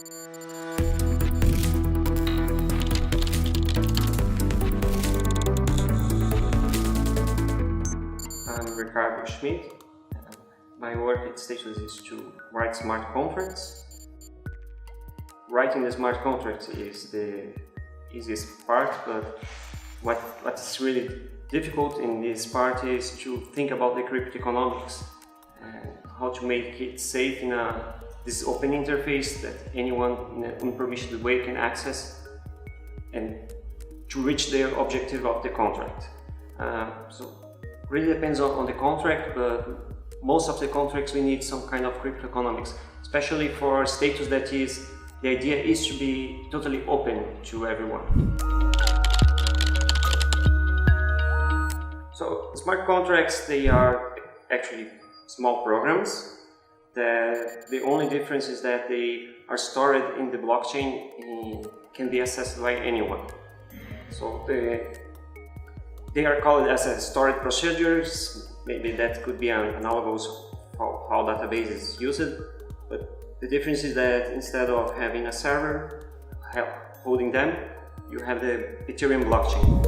I'm Ricardo. My work at Station is to write smart contracts. Writing the smart contracts is the easiest part, but what's really difficult in this part is to think about the crypto economics and how to make it safe in this open interface that anyone in an unpermissioned way can access and to reach the objective of the contract. So really depends on the contract, but most of the contracts we need some kind of crypto economics, especially for status that is, the idea is to be totally open to everyone. So smart contracts, they are actually small programs. The only difference is that they are stored in the blockchain and can be accessed by anyone. So they are called as storage procedures. Maybe that could be analogous how database is used, but the difference is that instead of having a server holding them, you have the Ethereum blockchain.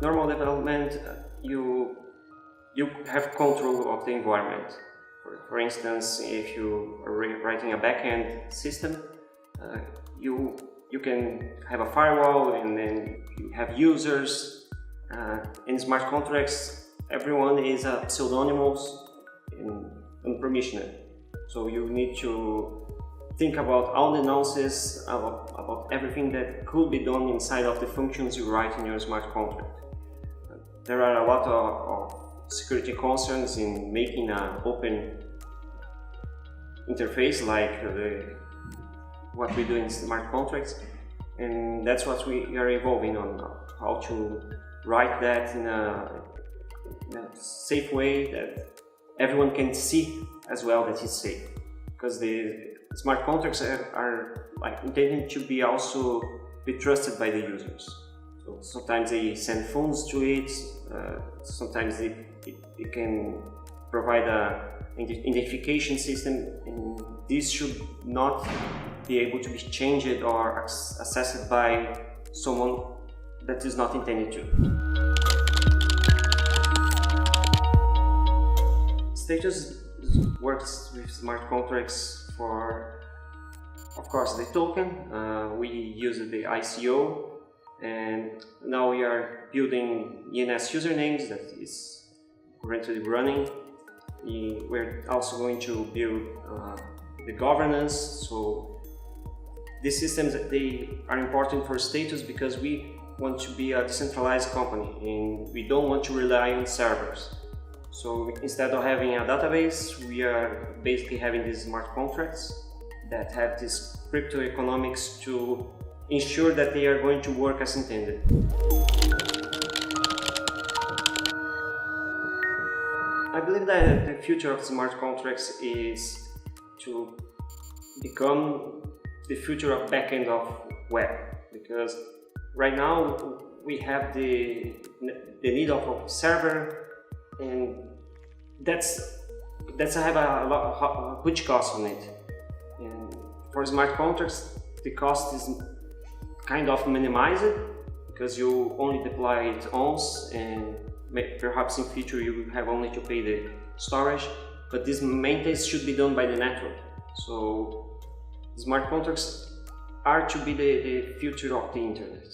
Normal development, you have control of the environment. For instance, if you are writing a backend system, you can have a firewall, and then you have users. In smart contracts, everyone is pseudonymous and unpermissioned. So you need to think about all the nonsense about everything that could be done inside of the functions you write in your smart contract. There are a lot of security concerns in making an open interface like what we do in smart contracts, and that's what we are evolving on, how to write that in a safe way that everyone can see as well that it's safe, because the smart contracts are like intended to be also be trusted by the users. So sometimes they send phones to it, sometimes it can provide an identification system, and this should not be able to be changed or accessed by someone that is not intended to. Status works with smart contracts for, of course, the token. We use the ICO, and now we are building ENS usernames that is currently running. We're also going to build the governance. So these systems, they are important for Status because we want to be a decentralized company and we don't want to rely on servers. So instead of having a database, we are basically having these smart contracts that have this crypto economics to ensure that they are going to work as intended. I believe that the future of smart contracts is to become the future of backend of web, because right now we have the need of a server, and that's have a huge cost on it. And for smart contracts, the cost is kind of minimized because you only deploy it once, and perhaps in future you have only to pay the storage, but this maintenance should be done by the network. So smart contracts are to be the future of the internet.